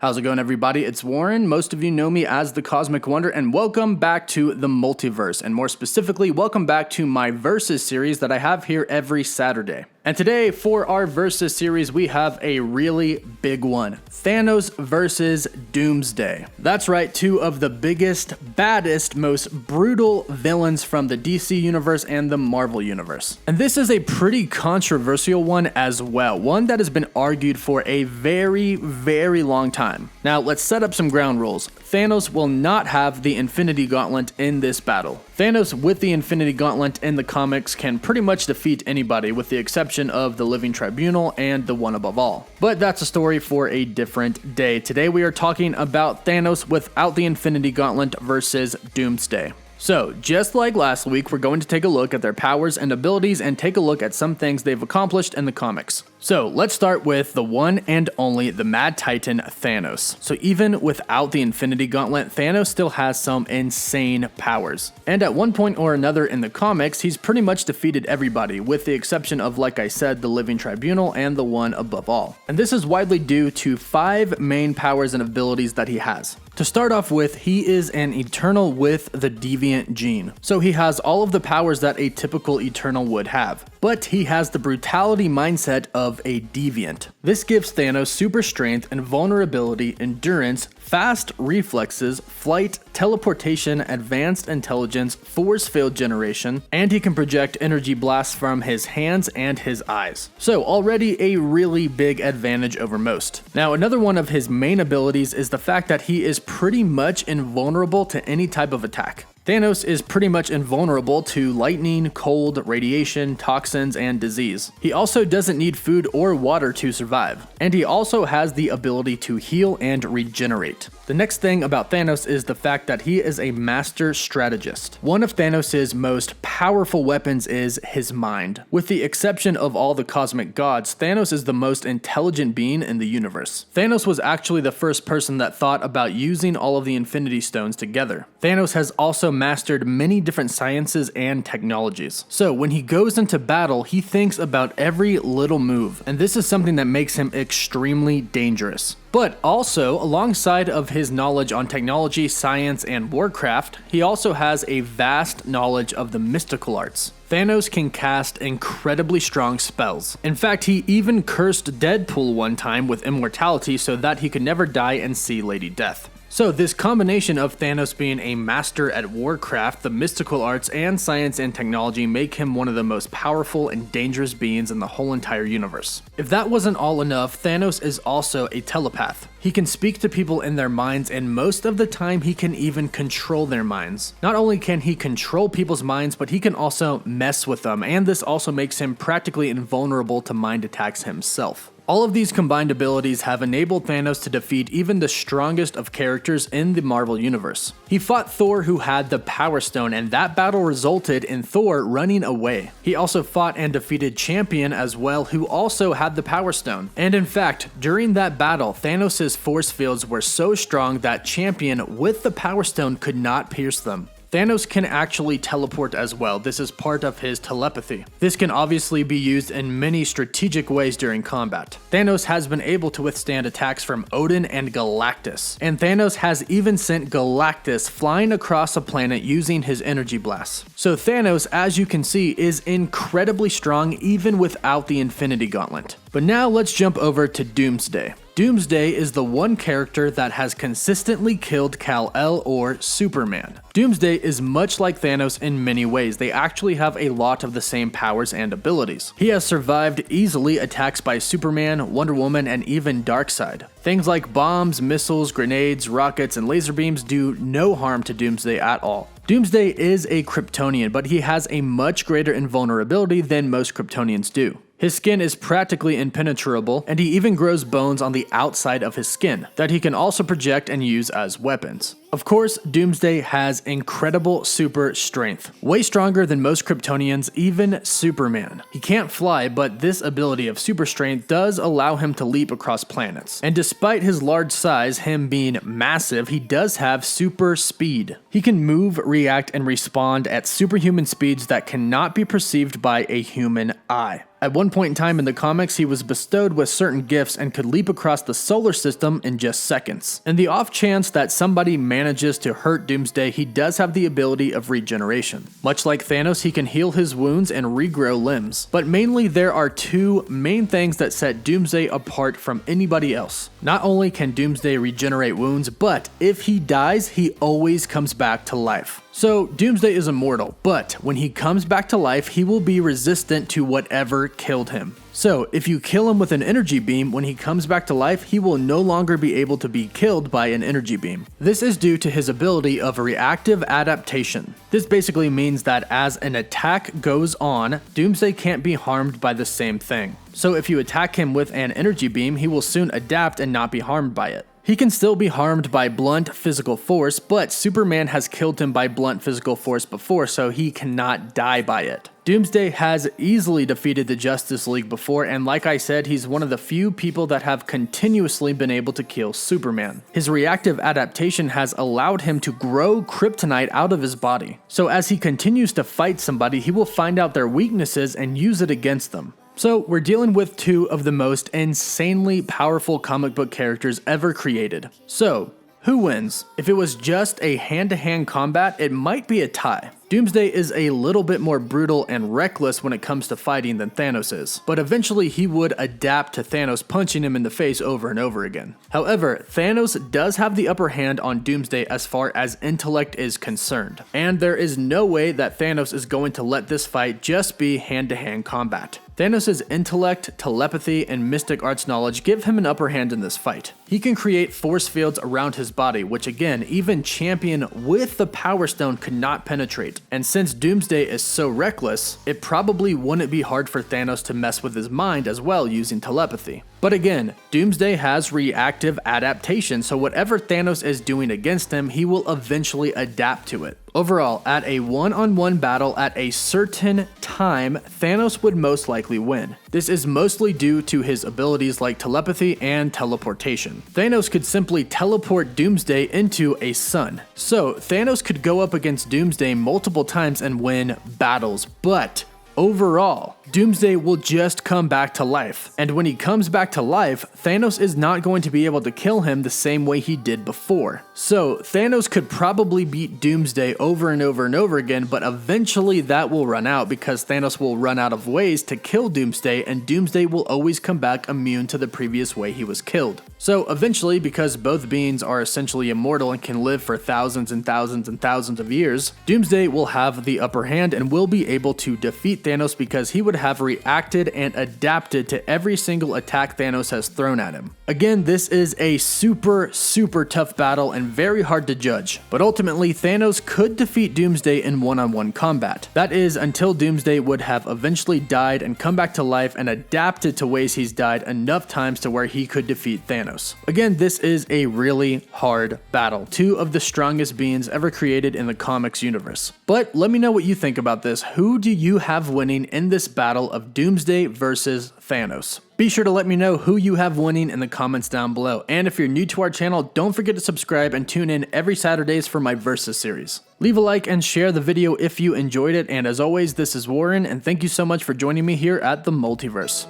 How's it going, everybody? It's Warren. Most of you know me as the Cosmic Wonder, and welcome back to the Multiverse, and more specifically, welcome back to my Versus series that I have here every Saturday. And today, for our Versus series, we have a really big one. Thanos versus Doomsday. That's right, two of the biggest, baddest, most brutal villains from the DC Universe and the Marvel Universe. And this is a pretty controversial one as well, one that has been argued for a very, very long time. Now, let's set up some ground rules. Thanos will not have the Infinity Gauntlet in this battle. Thanos with the Infinity Gauntlet in the comics can pretty much defeat anybody with the exception of the Living Tribunal and the One Above All. But that's a story for a different day. Today we are talking about Thanos without the Infinity Gauntlet versus Doomsday. So, just like last week, we're going to take a look at their powers and abilities and take a look at some things they've accomplished in the comics. So, let's start with the one and only, the Mad Titan Thanos. So even without the Infinity Gauntlet, Thanos still has some insane powers. And at one point or another in the comics, he's pretty much defeated everybody, with the exception of, like I said, the Living Tribunal and the One Above All. And this is widely due to 5 main powers and abilities that he has. To start off with, he is an Eternal with the Deviant gene. So he has all of the powers that a typical Eternal would have. But he has the brutality mindset of a Deviant. This gives Thanos super strength, invulnerability, endurance, fast reflexes, flight, teleportation, advanced intelligence, force field generation, and he can project energy blasts from his hands and his eyes. So already a really big advantage over most. Now, another one of his main abilities is the fact that he is pretty much invulnerable to any type of attack. Thanos is pretty much invulnerable to lightning, cold, radiation, toxins, and disease. He also doesn't need food or water to survive, and he also has the ability to heal and regenerate. The next thing about Thanos is the fact that he is a master strategist. One of Thanos' most powerful weapons is his mind. With the exception of all the cosmic gods, Thanos is the most intelligent being in the universe. Thanos was actually the first person that thought about using all of the Infinity Stones together. Thanos has also mastered many different sciences and technologies. So when he goes into battle, he thinks about every little move, and this is something that makes him extremely dangerous. But also, alongside of his knowledge on technology, science, and warcraft, he also has a vast knowledge of the mystical arts. Thanos can cast incredibly strong spells. In fact, he even cursed Deadpool one time with immortality so that he could never die and see Lady Death. So this combination of Thanos being a master at warcraft, the mystical arts, and science and technology make him one of the most powerful and dangerous beings in the whole entire universe. If that wasn't all enough, Thanos is also a telepath. He can speak to people in their minds, and most of the time he can even control their minds. Not only can he control people's minds, but he can also mess with them, and this also makes him practically invulnerable to mind attacks himself. All of these combined abilities have enabled Thanos to defeat even the strongest of characters in the Marvel Universe. He fought Thor, who had the Power Stone, and that battle resulted in Thor running away. He also fought and defeated Champion as well, who also had the Power Stone. And in fact, during that battle, Thanos' force fields were so strong that Champion with the Power Stone could not pierce them. Thanos can actually teleport as well. This is part of his telepathy. This can obviously be used in many strategic ways during combat. Thanos has been able to withstand attacks from Odin and Galactus. And Thanos has even sent Galactus flying across a planet using his energy blasts. So Thanos, as you can see, is incredibly strong even without the Infinity Gauntlet. But now let's jump over to Doomsday. Doomsday is the one character that has consistently killed Kal-El or Superman. Doomsday is much like Thanos in many ways. They actually have a lot of the same powers and abilities. He has survived easily attacks by Superman, Wonder Woman, and even Darkseid. Things like bombs, missiles, grenades, rockets, and laser beams do no harm to Doomsday at all. Doomsday is a Kryptonian, but he has a much greater invulnerability than most Kryptonians do. His skin is practically impenetrable, and he even grows bones on the outside of his skin that he can also project and use as weapons. Of course, Doomsday has incredible super strength, way stronger than most Kryptonians, even Superman. He can't fly, but this ability of super strength does allow him to leap across planets. And despite his large size, him being massive, he does have super speed. He can move, react, and respond at superhuman speeds that cannot be perceived by a human eye. At one point in time in the comics, he was bestowed with certain gifts and could leap across the solar system in just seconds. In the off chance that somebody manages to hurt Doomsday, he does have the ability of regeneration. Much like Thanos, he can heal his wounds and regrow limbs. But mainly there are two main things that set Doomsday apart from anybody else. Not only can Doomsday regenerate wounds, but if he dies, he always comes back to life. So Doomsday is immortal, but when he comes back to life, he will be resistant to whatever killed him. So if you kill him with an energy beam, when he comes back to life, he will no longer be able to be killed by an energy beam. This is due to his ability of reactive adaptation. This basically means that as an attack goes on, Doomsday can't be harmed by the same thing. So if you attack him with an energy beam, he will soon adapt and not be harmed by it. He can still be harmed by blunt physical force, but Superman has killed him by blunt physical force before, so he cannot die by it. Doomsday has easily defeated the Justice League before, and like I said, he's one of the few people that have continuously been able to kill Superman. His reactive adaptation has allowed him to grow kryptonite out of his body. So as he continues to fight somebody, he will find out their weaknesses and use it against them. So we're dealing with two of the most insanely powerful comic book characters ever created. So, who wins? If it was just a hand-to-hand combat, it might be a tie. Doomsday is a little bit more brutal and reckless when it comes to fighting than Thanos is, but eventually he would adapt to Thanos punching him in the face over and over again. However, Thanos does have the upper hand on Doomsday as far as intellect is concerned, and there is no way that Thanos is going to let this fight just be hand-to-hand combat. Thanos' intellect, telepathy, and mystic arts knowledge give him an upper hand in this fight. He can create force fields around his body, which again, even Champion with the Power Stone could not penetrate. And since Doomsday is so reckless, it probably wouldn't be hard for Thanos to mess with his mind as well using telepathy. But again, Doomsday has reactive adaptation, so whatever Thanos is doing against him, he will eventually adapt to it. Overall, at a one-on-one battle at a certain time, Thanos would most likely win. This is mostly due to his abilities like telepathy and teleportation. Thanos could simply teleport Doomsday into a sun. So Thanos could go up against Doomsday multiple times and win battles, but overall, Doomsday will just come back to life. And when he comes back to life, Thanos is not going to be able to kill him the same way he did before. So Thanos could probably beat Doomsday over and over and over again, but eventually that will run out because Thanos will run out of ways to kill Doomsday, and Doomsday will always come back immune to the previous way he was killed. So eventually, because both beings are essentially immortal and can live for thousands and thousands and thousands of years, Doomsday will have the upper hand and will be able to defeat Thanos because he would have reacted and adapted to every single attack Thanos has thrown at him. Again, this is a super tough battle and very hard to judge, but ultimately Thanos could defeat Doomsday in one-on-one combat. That is until Doomsday would have eventually died and come back to life and adapted to ways he's died enough times to where he could defeat Thanos. Again, this is a really hard battle. Two of the strongest beings ever created in the comics universe. But let me know what you think about this. Who do you have winning in this battle of Doomsday versus Thanos? Be sure to let me know who you have winning in the comments down below. And if you're new to our channel, don't forget to subscribe and tune in every Saturdays for my Versus series. Leave a like and share the video if you enjoyed it. And as always, this is Warren, and thank you so much for joining me here at the Multiverse.